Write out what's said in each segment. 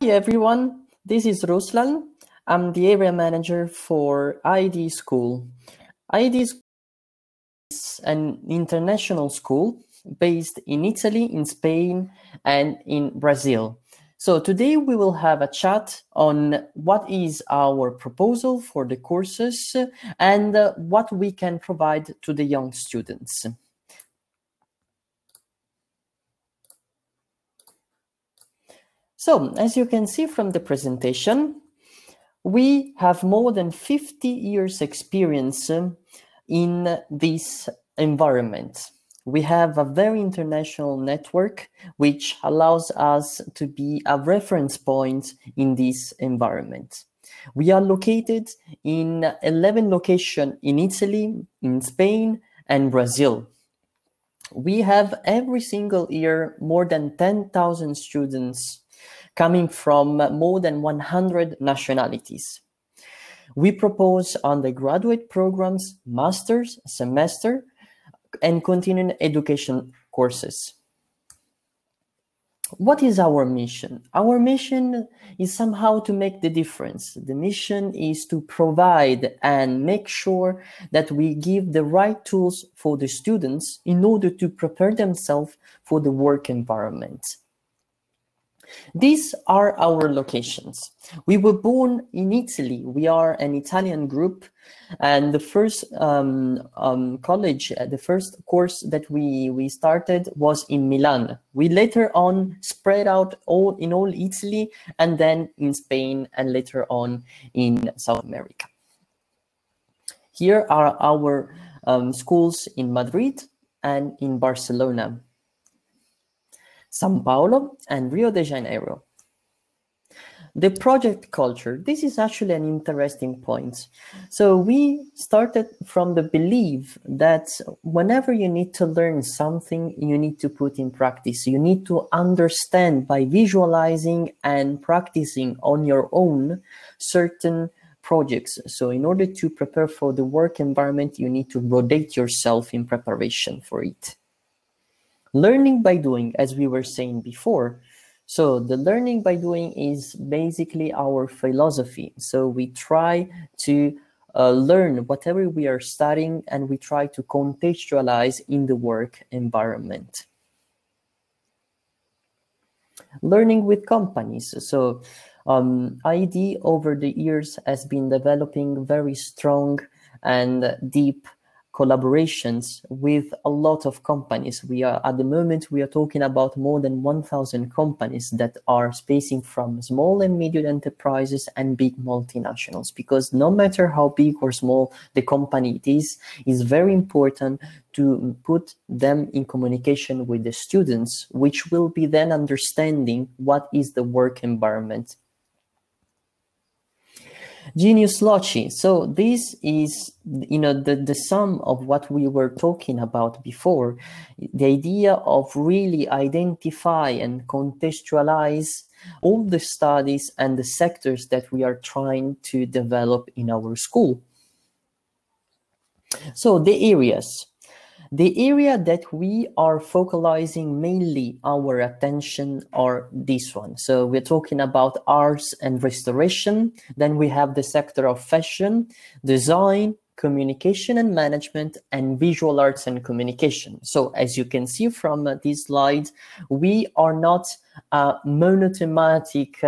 Hi everyone, this is Ruslan. I'm the area manager for ID School. ID School is an international school based in Italy, in Spain, and in Brazil. So today we will have a chat on what is our proposal for the courses and what we can provide to the young students. So, as you can see from the presentation, we have more than 50 years experience in this environment. We have a very international network which allows us to be a reference point in this environment. We are located in 11 locations in Italy, in Spain, and Brazil. We have every single year more than 10,000 students coming from more than 100 nationalities. We propose undergraduate programs, master's, semester, and continuing education courses. What is our mission? Our mission is somehow to make the difference. The mission is to provide and make sure that we give the right tools for the students in order to prepare themselves for the work environment. These are our locations. We were born in Italy. We are an Italian group, and the first college, the first course that we started was in Milan. We later on spread out in all Italy, and then in Spain, and later on in South America. Here are our schools in Madrid and in Barcelona, São Paulo, and Rio de Janeiro. The project culture, this is actually an interesting point. So we started from the belief that whenever you need to learn something, you need to put in practice. You need to understand by visualizing and practicing on your own certain projects. So in order to prepare for the work environment, you need to rotate yourself in preparation for it. Learning by doing, as we were saying before. So the learning by doing is basically our philosophy. So we try to learn whatever we are studying, and we try to contextualize in the work environment. Learning with companies. So ID over the years has been developing very strong and deep collaborations with a lot of companies. We are at the moment we are talking about more than 1,000 companies that are spacing from small and medium enterprises and big multinationals, because no matter how big or small the company it is very important to put them in communication with the students, which will be then understanding what is the work environment. Genius Loci. So this is, the sum of what we were talking about before, the idea of really identify and contextualize all the studies and the sectors that we are trying to develop in our school. So the areas. The area that we are focalizing mainly our attention are this one. So we're talking about arts and restoration. Then we have the sector of fashion, design, communication and management, and visual arts and communication. So as you can see from this slide, we are not a monothematic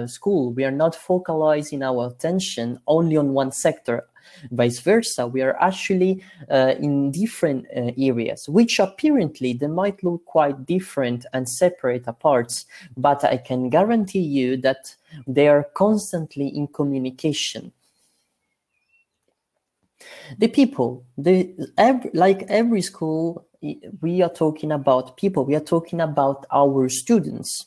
school. We are not focalizing our attention only on one sector. Vice versa, we are actually in different areas, which apparently they might look quite different and separate apart, but I can guarantee you that they are constantly in communication. The people, like every school, we are talking about people, we are talking about our students.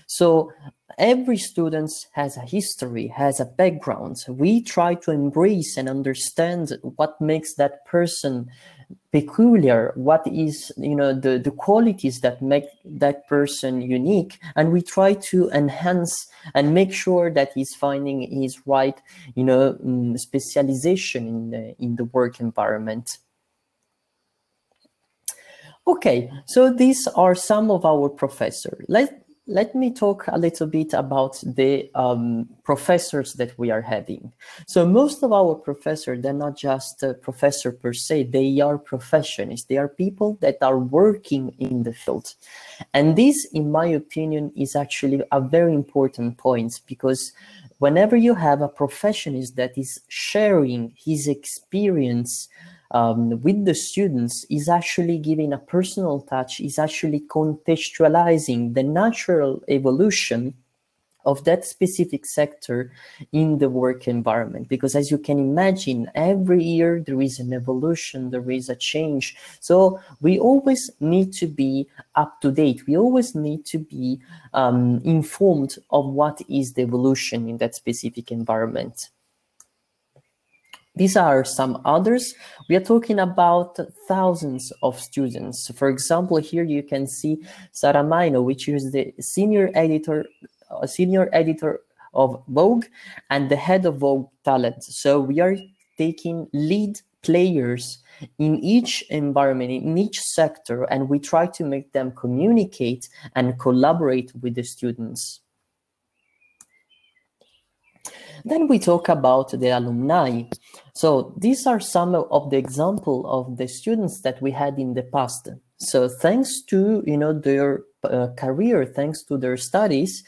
So every student has a history, has a background. We try to embrace and understand what makes that person peculiar, what is, the qualities that make that person unique, and we try to enhance and make sure that he's finding his right, specialization in the work environment. Okay, so these are some of our professors. let me talk a little bit about the professors that we are having. So most of our professors, they're not just a professor per se, they are professionals. They are people that are working in the field. And this, in my opinion, is actually a very important point, because whenever you have a professionist that is sharing his experience with the students, is actually giving a personal touch, is actually contextualizing the natural evolution of that specific sector in the work environment. Because as you can imagine, every year there is an evolution, there is a change. So we always need to be up to date. We always need to be informed of what is the evolution in that specific environment. These are some others. We are talking about thousands of students. For example, here you can see Sarah Maino, which is the senior editor of Vogue and the head of Vogue Talent. So we are taking lead players in each environment, in each sector, and we try to make them communicate and collaborate with the students. Then we talk about the alumni. So these are some of the example of the students that we had in the past. So thanks to their career, thanks to their studies,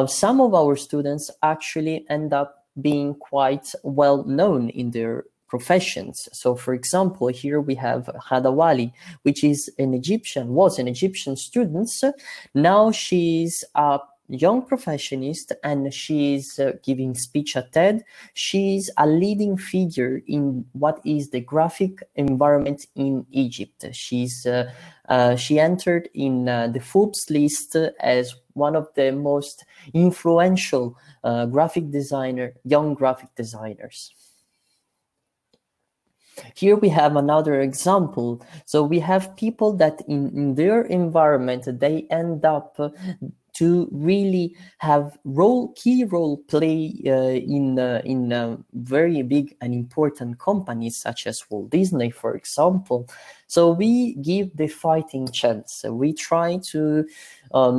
some of our students actually end up being quite well known in their professions. So for example, here we have Hadawali, which is was an Egyptian student. Now she's a young professionist and she's giving speech at TED. She's a leading figure in what is the graphic environment in Egypt. She entered in the Forbes list as one of the most influential young graphic designers. Here we have another example. So we have people that in their environment, they end up to really have key role play in very big and important companies such as Walt Disney, for example. So we give the fighting chance. We try to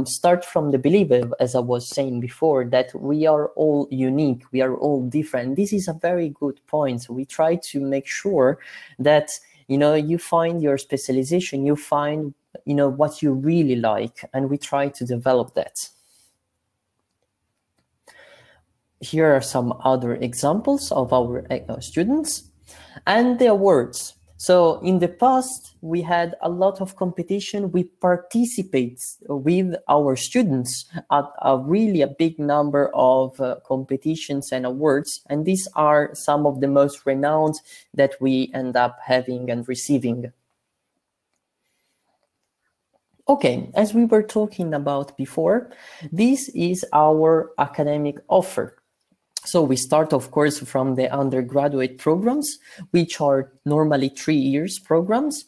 start from the belief, as I was saying before, that we are all unique, we are all different. This is a very good point. We try to make sure that you find your specialization, you find what you really like, and we try to develop that. Here are some other examples of our students and the awards. So in the past, we had a lot of competition. We participate with our students at a big number of competitions and awards. And these are some of the most renowned that we end up having and receiving. Okay, as we were talking about before, this is our academic offer. So we start, of course, from the undergraduate programs, which are normally 3 years programs.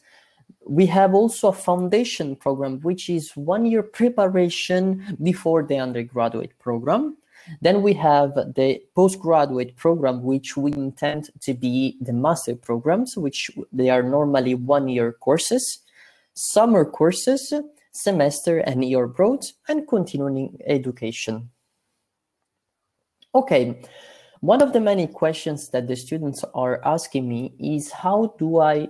We have also a foundation program, which is 1 year preparation before the undergraduate program. Then we have the postgraduate program, which we intend to be the master programs, which they are normally 1 year courses, summer courses, semester and year abroad, and continuing education. Okay, one of the many questions that the students are asking me is how do I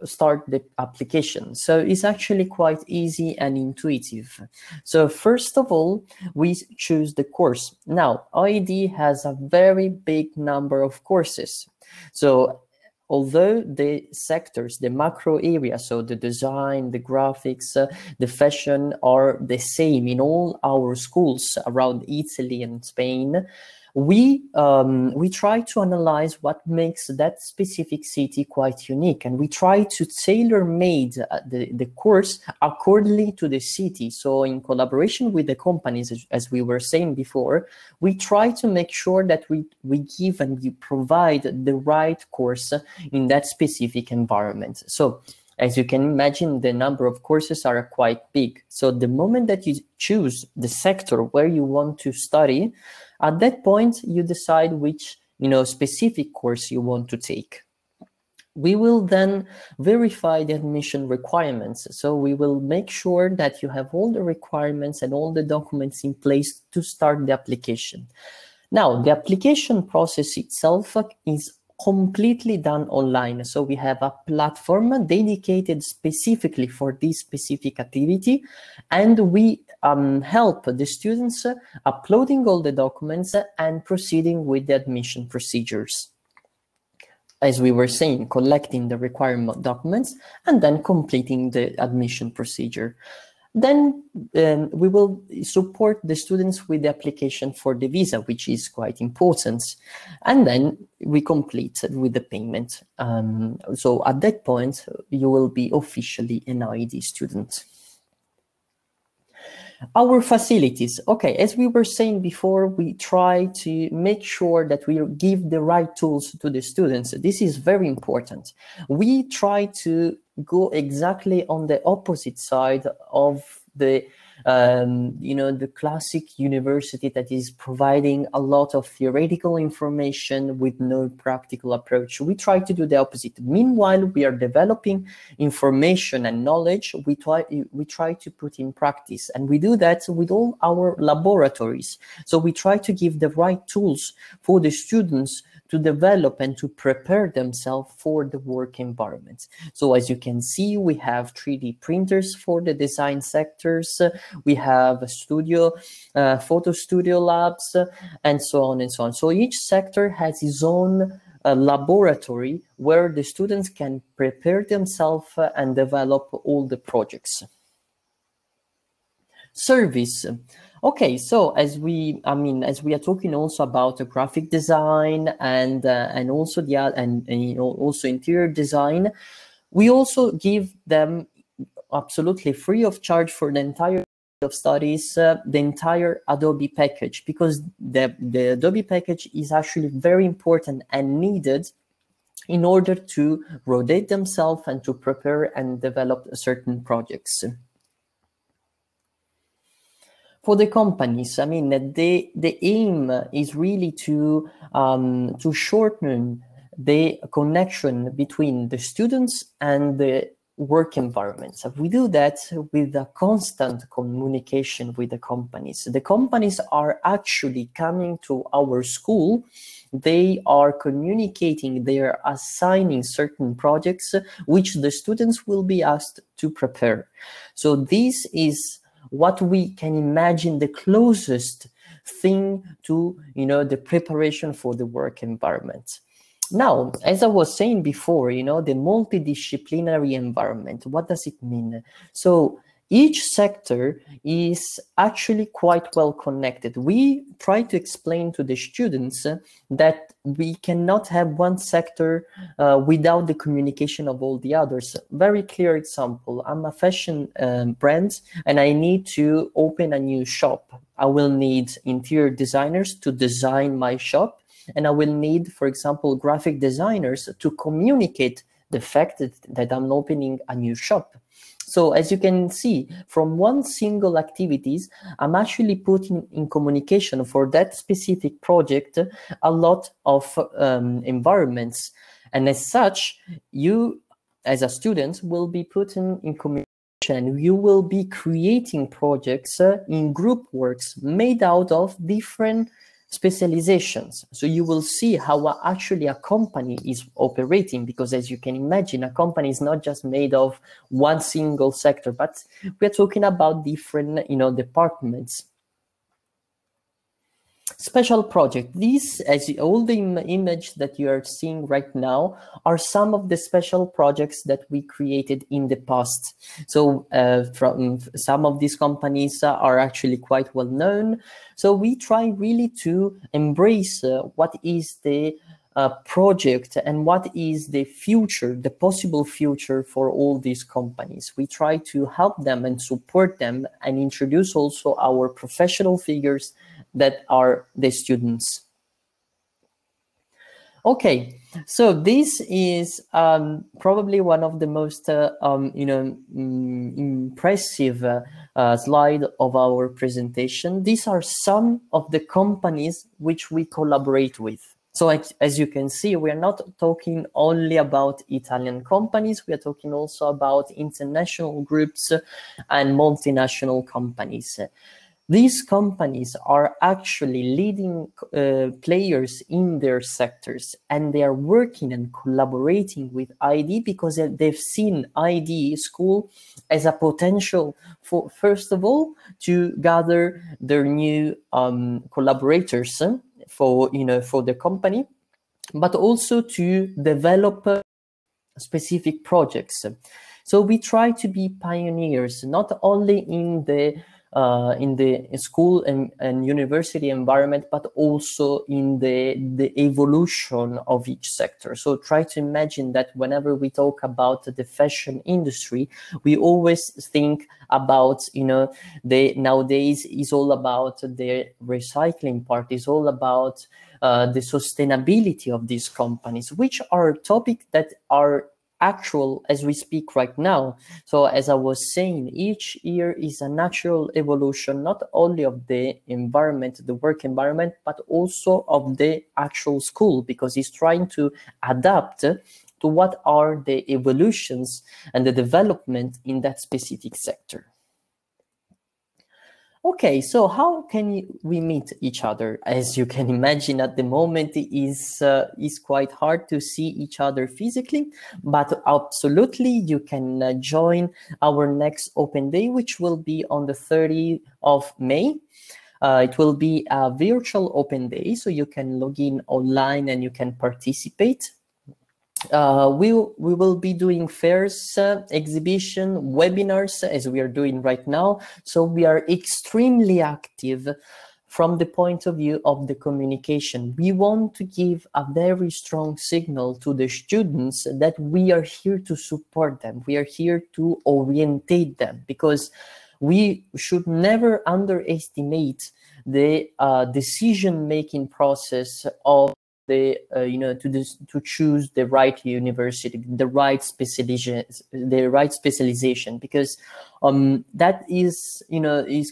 start the application? So it's actually quite easy and intuitive. So first of all, we choose the course. Now, IED has a very big number of courses. So although the sectors, the macro areas, so the design, the graphics, the fashion are the same in all our schools around Italy and Spain, we try to analyze what makes that specific city quite unique, and we try to tailor-made the course accordingly to the city. So in collaboration with the companies, as we were saying before, we try to make sure that we give and we provide the right course in that specific environment. So as you can imagine, the number of courses are quite big. So the moment that you choose the sector where you want to study, at that point, you decide which specific course you want to take. We will then verify the admission requirements. So we will make sure that you have all the requirements and all the documents in place to start the application. Now, the application process itself is completely done online. So we have a platform dedicated specifically for this specific activity, and we help the students uploading all the documents and proceeding with the admission procedures. As we were saying, collecting the required documents and then completing the admission procedure. Then we will support the students with the application for the visa, which is quite important. And then we complete with the payment. So at that point, you will be officially an IED student. Our facilities. Okay, as we were saying before, we try to make sure that we give the right tools to the students. This is very important. We try to go exactly on the opposite side of the the classic university that is providing a lot of theoretical information with no practical approach. We try to do the opposite. Meanwhile, we are developing information and knowledge we try to put in practice, and we do that with all our laboratories. So we try to give the right tools for the students to develop and to prepare themselves for the work environment. So as you can see, we have 3D printers for the design sectors. We have a studio, photo studio labs, and so on and so on. So each sector has its own laboratory where the students can prepare themselves and develop all the projects. Service. Okay, so as we are talking also about the graphic design and also also interior design, we also give them absolutely free of charge for the entire of studies the entire Adobe package, because the Adobe package is actually very important and needed in order to rotate themselves and to prepare and develop certain projects. For the companies, the aim is really to shorten the connection between the students and the work environments. We do that with a constant communication with the companies. The companies are actually coming to our school. They are communicating, they are assigning certain projects which the students will be asked to prepare. So this is what we can imagine the closest thing to, the preparation for the work environment. Now, as I was saying before, the multidisciplinary environment, what does it mean? So each sector is actually quite well connected. We try to explain to the students that we cannot have one sector without the communication of all the others. Very clear example. I'm a fashion brand and I need to open a new shop. I will need interior designers to design my shop, and I will need, for example, graphic designers to communicate the fact that I'm opening a new shop. So as you can see, from one single activities, I'm actually putting in communication for that specific project a lot of environments. And as such, you as a student will be putting in communication. You will be creating projects in group works made out of different specializations. So you will see how actually a company is operating, because as you can imagine, a company is not just made of one single sector, but we're talking about different, departments. Special project. These, all the image that you are seeing right now, are some of the special projects that we created in the past. So from some of these companies are actually quite well known. So we try really to embrace what is the project and what is the future, the possible future for all these companies. We try to help them and support them and introduce also our professional figures that are the students. Okay, so this is probably one of the most impressive slide of our presentation. These are some of the companies which we collaborate with. So as you can see, we are not talking only about Italian companies, we are talking also about international groups and multinational companies. These companies are actually leading players in their sectors, and they are working and collaborating with ID because they've seen ID school as a potential for, first of all, to gather their new collaborators for the company, but also to develop specific projects. So we try to be pioneers, not only in the school and university environment, but also in the evolution of each sector. So try to imagine that whenever we talk about the fashion industry, we always think about, nowadays is all about the recycling part, is all about the sustainability of these companies, which are topics that are actual as we speak right now. So as I was saying, each year is a natural evolution, not only of the environment, the work environment, but also of the actual school, because it's trying to adapt to what are the evolutions and the development in that specific sector. Okay, so how can we meet each other? As you can imagine, at the moment it is quite hard to see each other physically, but absolutely you can join our next open day, which will be on the 30th of May. It will be a virtual open day, so you can log in online and you can participate. We will be doing fairs, exhibition, webinars, as we are doing right now. So we are extremely active from the point of view of the communication. We want to give a very strong signal to the students that we are here to support them. We are here to orientate them, because we should never underestimate the decision-making process of to choose the right university, the right specialization, because that is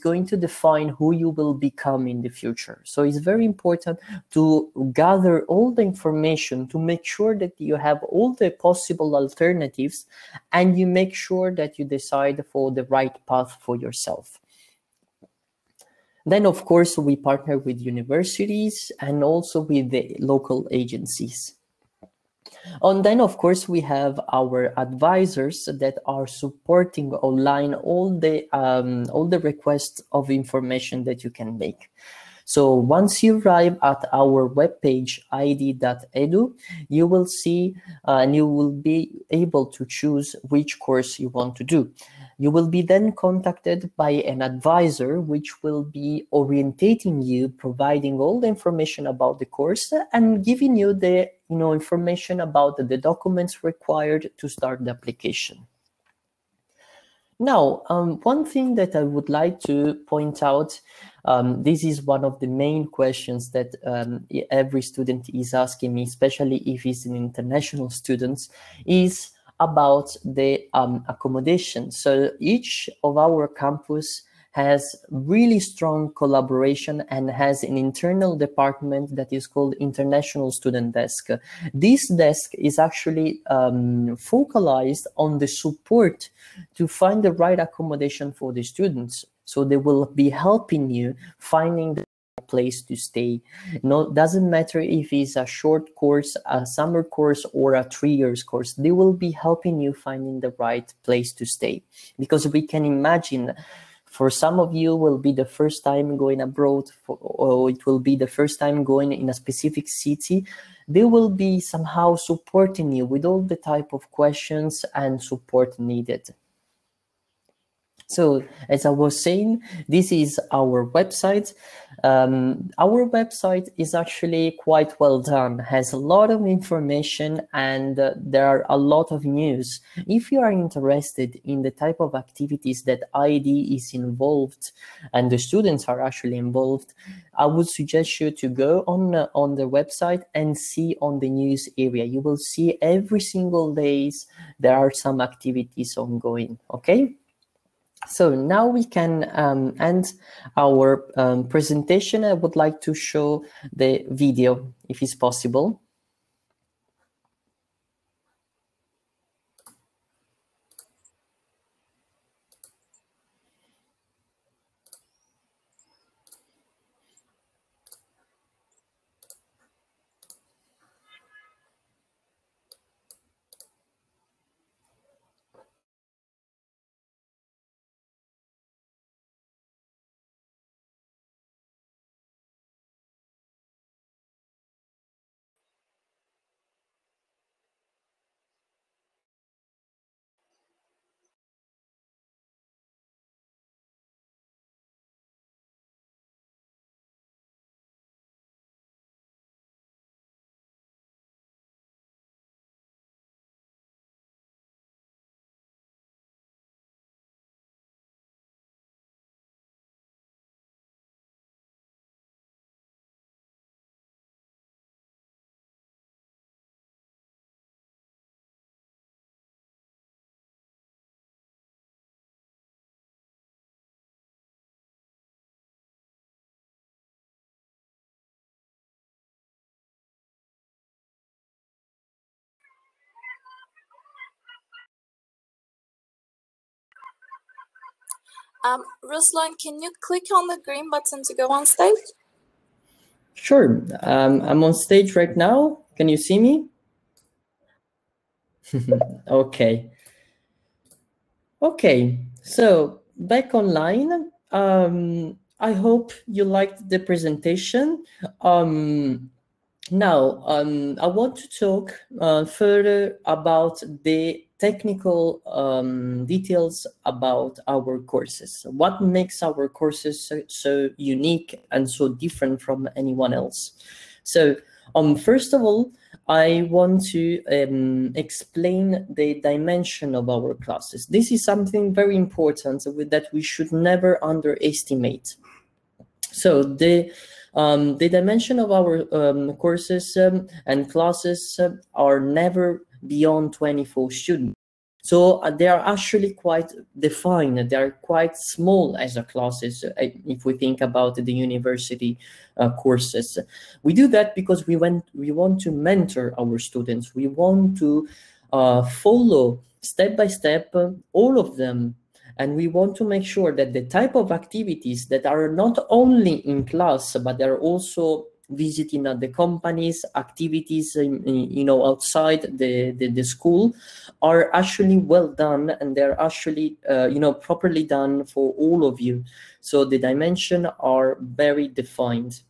going to define who you will become in the future. So it's very important to gather all the information to make sure that you have all the possible alternatives, and you make sure that you decide for the right path for yourself. Then, of course, we partner with universities and also with the local agencies. And then, of course, we have our advisors that are supporting online all the requests of information that you can make. So once you arrive at our webpage, id.edu, you will see and you will be able to choose which course you want to do. You will be then contacted by an advisor, which will be orientating you, providing all the information about the course and giving you the information about the documents required to start the application. Now, one thing that I would like to point out, this is one of the main questions that every student is asking me, especially if he's an international student, is about the accommodation. So each of our campus has really strong collaboration and has an internal department that is called International Student Desk. This desk is actually focalized on the support to find the right accommodation for the students. So they will be helping you finding the place to stay. No, doesn't matter if it's a short course, a summer course, or a 3 years course. They will be helping you finding the right place to stay, because we can imagine for some of you will be the first time going abroad, or it will be the first time going in a specific city. They will be somehow supporting you with all the type of questions and support needed. So as I was saying, this is our website. Our website is actually quite well done, has a lot of information, and there are a lot of news. If you are interested in the type of activities that ID is involved and the students are actually involved, I would suggest you to go on the website and see on the news area. You will see every single days there are some activities ongoing, okay? So now we can end our presentation. I would like to show the video, if it's possible. Ruslan, can you click on the green button to go on stage? Sure. I'm on stage right now. Can you see me? Okay. Okay. So back online. I hope you liked the presentation. Now, I want to talk further about the technical details about our courses. What makes our courses so unique and so different from anyone else? So, first of all, I want to explain the dimension of our classes. This is something very important that we should never underestimate. So the dimension of our courses and classes are never beyond 24 students. So they are actually quite defined. They are quite small as a classes. If we think about the university courses, we do that because we want to mentor our students. We want to follow step by step all of them. And we want to make sure that the type of activities that are not only in class, but they're also visiting the companies, activities, outside the school, are actually well done, and they're actually, properly done for all of you. So the dimensions are very defined.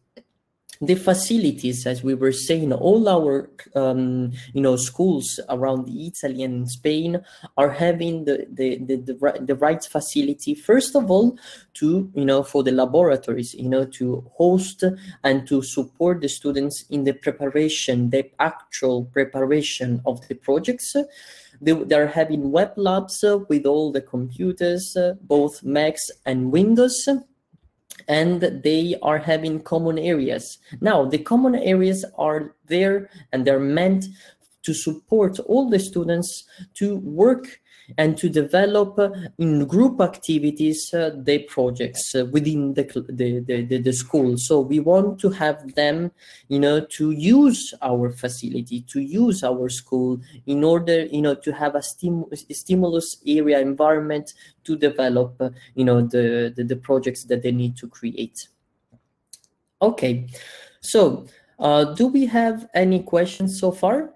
The facilities, as we were saying, all our schools around Italy and Spain are having the right facility. First of all, to for the laboratories, to host and to support the students in the preparation, the actual preparation of the projects. They're having web labs with all the computers, both Macs and Windows. And they are having common areas. Now, the common areas are there and they're meant to support all the students to work and to develop in group activities their projects within the school. So we want to have them, to use our facility, to use our school in order, to have a stimulus area environment to develop, the projects that they need to create. Okay, so do we have any questions so far?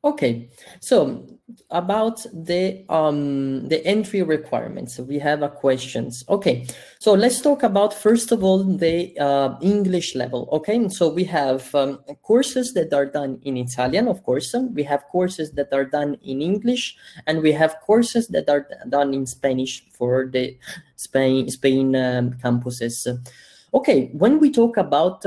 Okay, so about the entry requirements, we have a questions. Okay, so let's talk about first of all the English level. Okay, so we have courses that are done in Italian, of course. We have courses that are done in English, and we have courses that are done in Spanish for the Spain campuses. Okay, when we talk about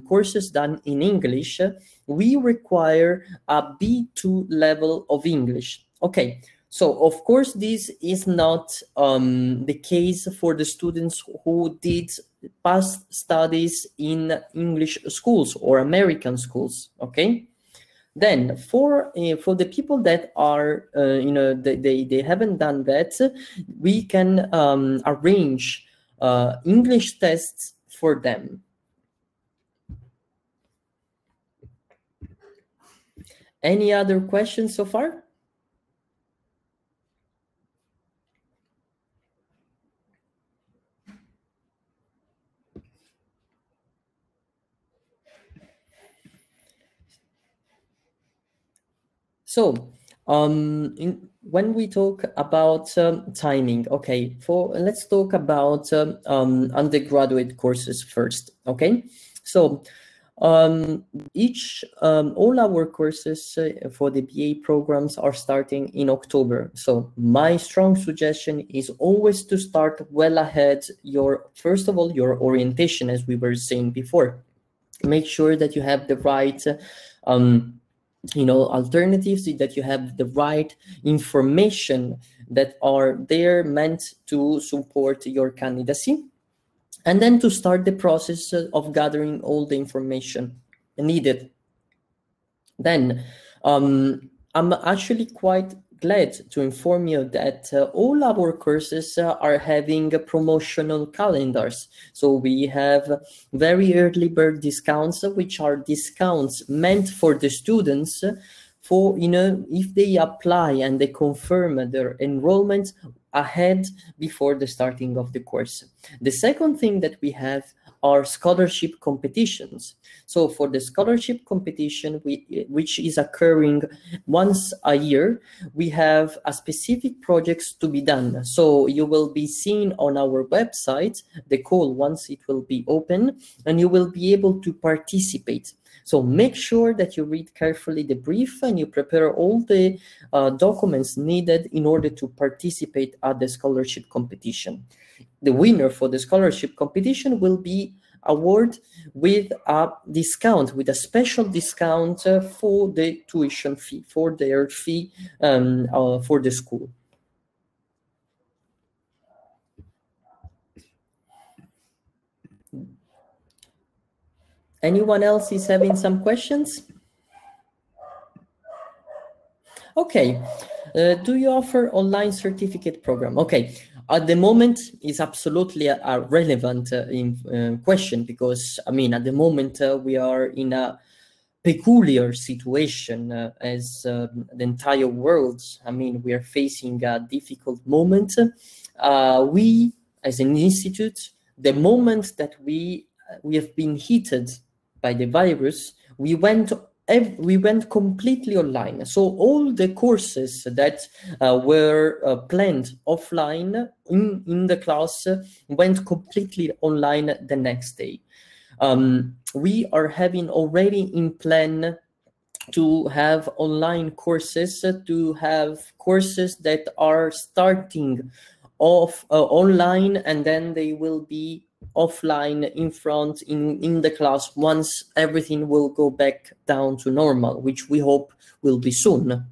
courses done in English, we require a B2 level of English. Okay, So, of course, this is not the case for the students who did past studies in English schools or American schools, okay? Then for the people that are, they haven't done that, we can arrange English tests for them. Any other questions so far? So, when we talk about timing, okay, let's talk about undergraduate courses first, okay? So, all our courses for the BA programs are starting in October. So my strong suggestion is always to start well ahead first of all, your orientation, as we were saying before. Make sure that you have the right alternatives, that you have the right information that are there meant to support your candidacy, and then to start the process of gathering all the information needed. Then I'm actually quite glad to inform you that all our courses are having promotional calendars. So we have very early bird discounts, which are discounts meant for the students for, if they apply and they confirm their enrollment ahead before the starting of the course. The second thing that we have are scholarship competitions. So for the scholarship competition, which is occurring once a year, we have a specific projects to be done. So you will be seeing on our website the call once it will be open, and you will be able to participate. So make sure that you read carefully the brief and you prepare all the documents needed in order to participate at the scholarship competition. The winner for the scholarship competition will be awarded with a discount, with a special discount for the tuition fee, for their fee for the school. Anyone else is having some questions? Okay. Do you offer online certificate program? Okay. At the moment, it's absolutely a relevant question, because, I mean, at the moment, we are in a peculiar situation as the entire world. I mean, we are facing a difficult moment. We, as an institute, the moment that we have been hit by the virus, we went completely online. So all the courses that were planned offline in the class went completely online the next day. We are having already in plan to have online courses, to have courses that are starting off online, and then they will be offline in the class once everything will go back down to normal, which we hope will be soon.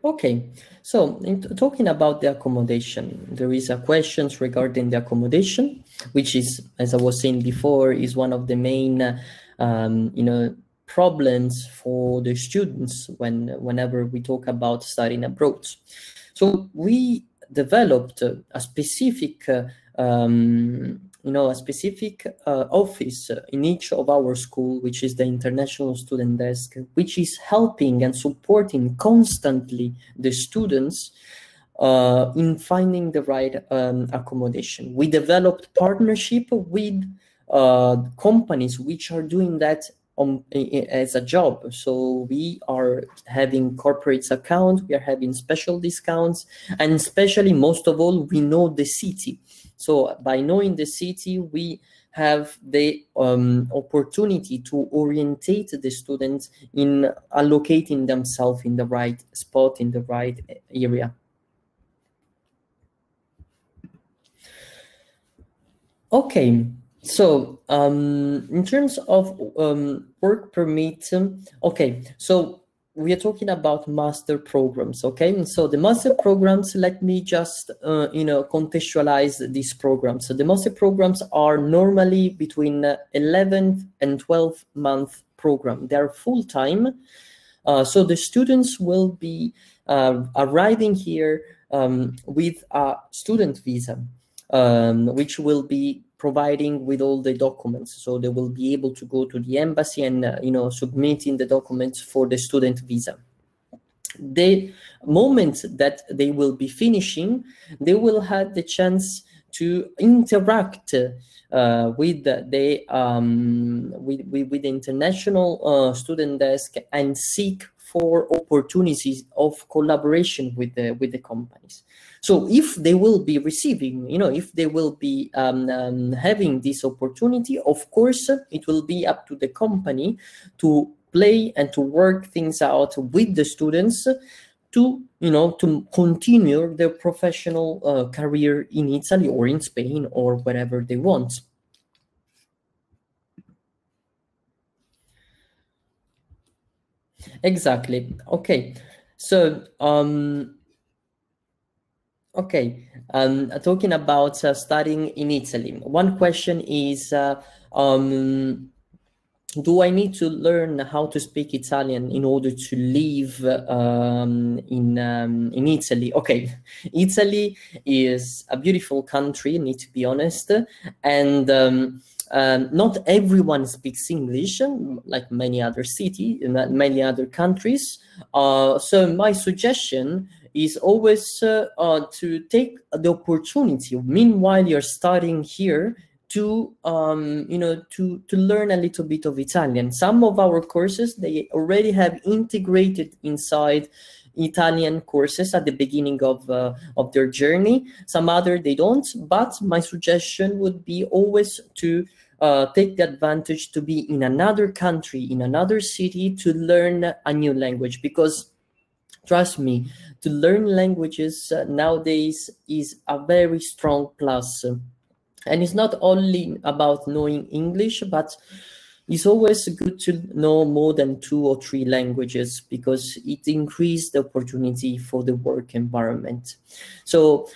Okay, so talking about the accommodation, there is a question regarding the accommodation, which is, as I was saying before, is one of the main, problems for the students whenever we talk about studying abroad. So we developed a specific office in each of our school, which is the International Student Desk, which is helping and supporting constantly the students in finding the right accommodation. We developed partnership with companies which are doing that as a job. So we are having corporate accounts, we are having special discounts, and especially, most of all, we know the city. So by knowing the city, we have the opportunity to orientate the students in allocating themselves in the right spot, in the right area. Okay, so in terms of work permit, okay, so we are talking about master programs, okay? And so the master programs, let me just, contextualize these programs. So the master programs are normally between 11 and 12 month program. They are full-time. So the students will be arriving here with a student visa, which will be providing with all the documents. So they will be able to go to the embassy and, submitting the documents for the student visa. The moment that they will be finishing, they will have the chance to interact with the international student desk and seek for opportunities of collaboration with the companies. So if they will be receiving, if they will be having this opportunity, of course, it will be up to the company to play and to work things out with the students to, to continue their professional career in Italy or in Spain or wherever they want. Exactly. Okay. So, okay, talking about studying in Italy, one question is, do I need to learn how to speak Italian in order to live in Italy? Okay, Italy is a beautiful country, need to be honest, and not everyone speaks English, like many other cities, many other countries. So my suggestion is always to take the opportunity, meanwhile you're studying here, to to learn a little bit of Italian. Some of our courses, they already have integrated inside Italian courses at the beginning of their journey. Some other they don't, but my suggestion would be always to take the advantage to be in another country, in another city, to learn a new language, because trust me, to learn languages nowadays is a very strong plus. And it's not only about knowing English, but it's always good to know more than 2 or 3 languages, because it increases the opportunity for the work environment. So,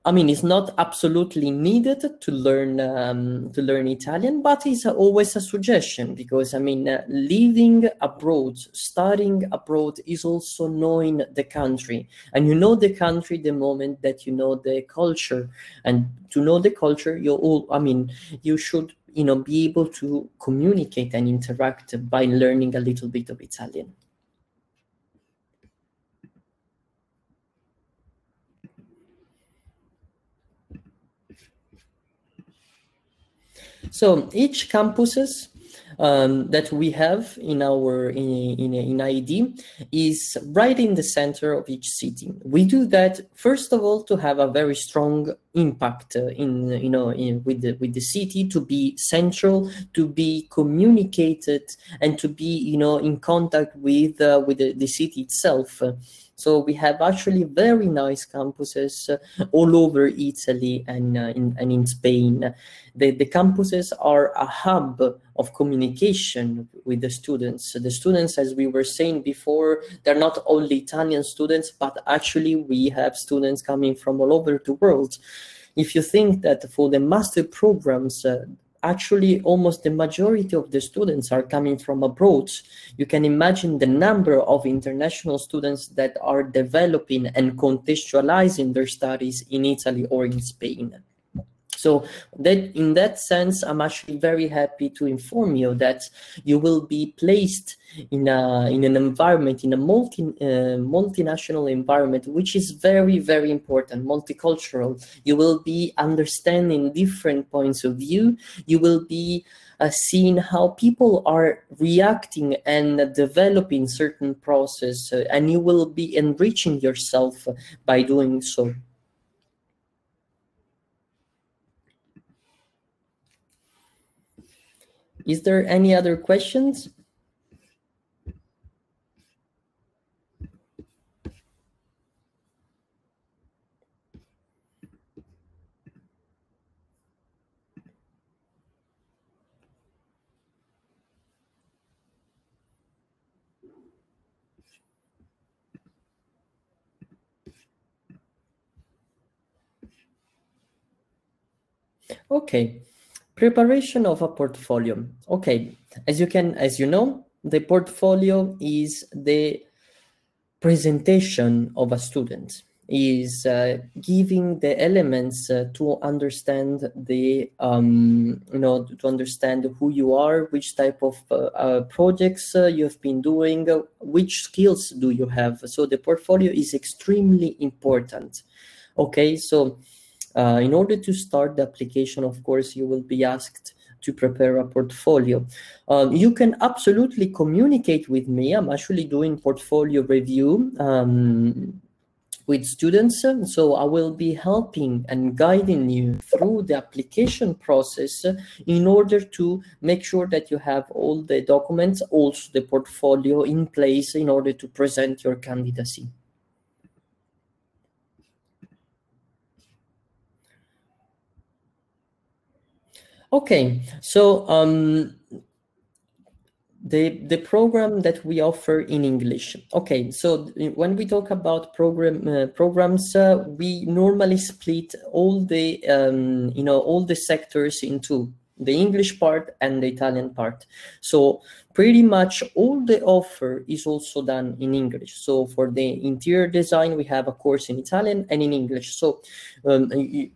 I mean, it's not absolutely needed to learn Italian, but it's always a suggestion, because, I mean, living abroad, studying abroad is also knowing the country. And you know the country the moment that you know the culture. And to know the culture, you should, be able to communicate and interact by learning a little bit of Italian. So each campuses that we have in our in ID is right in the center of each city. We do that first of all to have a very strong impact with the city, to be central, to be communicated, and to be in contact with the city itself. So we have actually very nice campuses all over Italy and in Spain. The campuses are a hub of communication with the students. So the students, as we were saying before, they're not only Italian students, but actually we have students coming from all over the world. If you think that for the master programs, actually almost the majority of the students are coming from abroad, you can imagine the number of international students that are developing and contextualizing their studies in Italy or in Spain. So that in that sense, I'm actually very happy to inform you that you will be placed in an environment, in a multinational environment, which is very, very important, multicultural. You will be understanding different points of view. You will be seeing how people are reacting and developing certain process, and you will be enriching yourself by doing so. Is there any other questions? Okay, preparation of a portfolio. Okay, as you know, the portfolio is the presentation of a student, is giving the elements to understand the to understand who you are, which type of projects you've been doing, which skills do you have. So the portfolio is extremely important. Okay, so in order to start the application, of course, you will be asked to prepare a portfolio. You can absolutely communicate with me. I'm actually doing portfolio review with students, so I will be helping and guiding you through the application process in order to make sure that you have all the documents, also the portfolio in place in order to present your candidacy. Okay, so the program that we offer in English. Okay, so when we talk about programs, we normally split all the all the sectors into the English part and the Italian part. So pretty much all the offer is also done in English. So for the interior design, we have a course in Italian and in English. So absolutely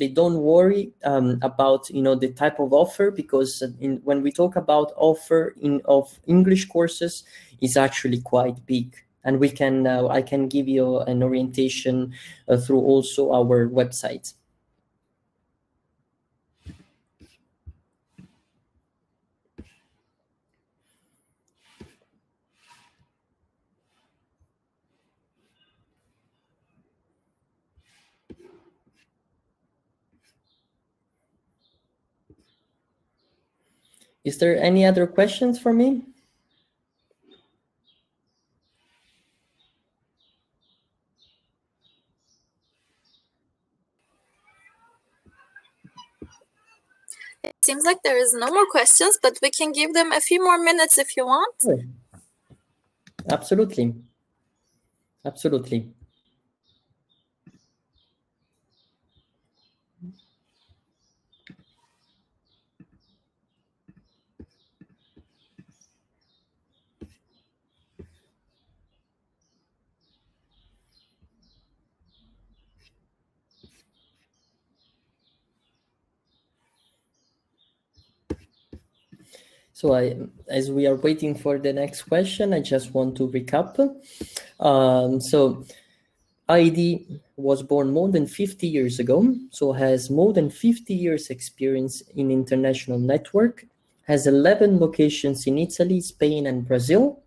don't worry about the type of offer, because when we talk about offer of English courses, is actually quite big, and we can I can give you an orientation through also our website. Is there any other questions for me? It seems like there is no more questions, but we can give them a few more minutes if you want. Sure. Absolutely. Absolutely. So as we are waiting for the next question, I just want to recap. So ID was born more than 50 years ago, so has more than 50 years experience in international network, has 11 locations in Italy, Spain, and Brazil,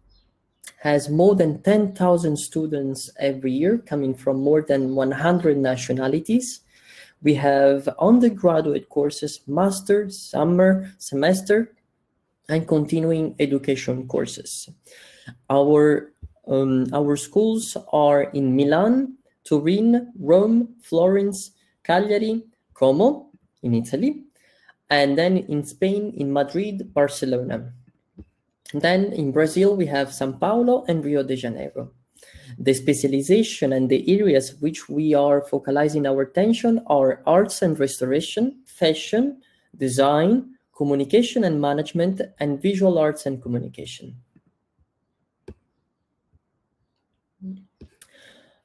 has more than 10,000 students every year coming from more than 100 nationalities. We have undergraduate courses, master, summer, semester, and continuing education courses. Our schools are in Milan, Turin, Rome, Florence, Cagliari, Como in Italy, and then in Spain, in Madrid, Barcelona. Then in Brazil, we have São Paulo and Rio de Janeiro. The specialization and the areas which we are focalizing our attention are arts and restoration, fashion, design, communication and management, and visual arts and communication.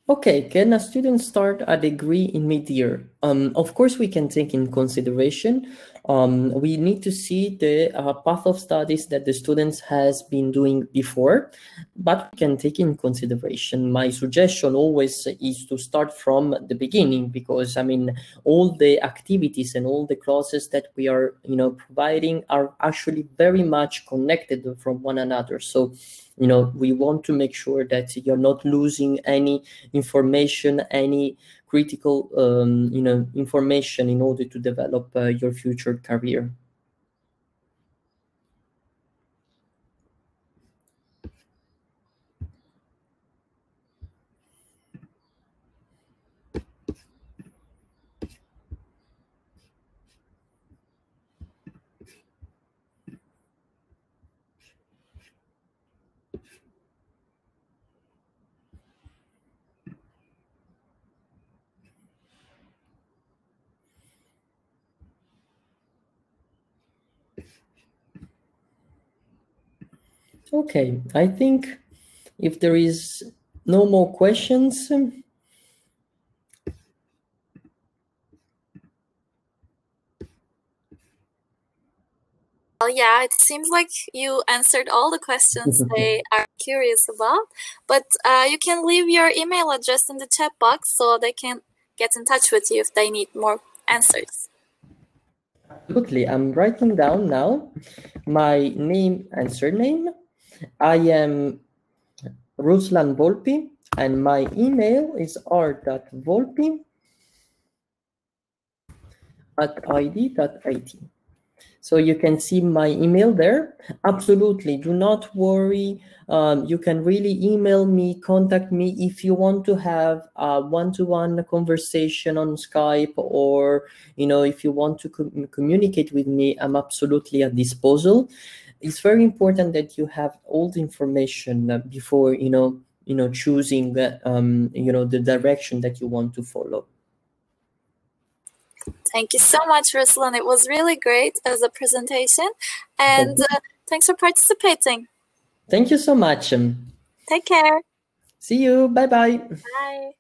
Okay, can a student start a degree in mid-year? Of course, we can take in consideration. We need to see the path of studies that the students has been doing before, but we can take in consideration. My suggestion always is to start from the beginning, because all the activities and all the classes that we are providing are actually very much connected from one another. So we want to make sure that you're not losing any information, any critical, information in order to develop your future career. Okay, I think if there is no more questions, well, yeah, it seems like you answered all the questions they are curious about, but you can leave your email address in the chat box so they can get in touch with you if they need more answers. Absolutely. I'm writing down now my name and surname. I am Ruslan Volpi, and my email is r.volpi@id.it. So you can see my email there. Absolutely, do not worry. You can really email me, contact me if you want to have a one-to-one conversation on Skype, or if you want to communicate with me, I'm absolutely at disposal. It's very important that you have all the information before choosing the direction that you want to follow. Thank you so much, Ruslan. It was really great as a presentation, and thanks for participating. Thank you so much. Take care. See you. Bye-bye. Bye.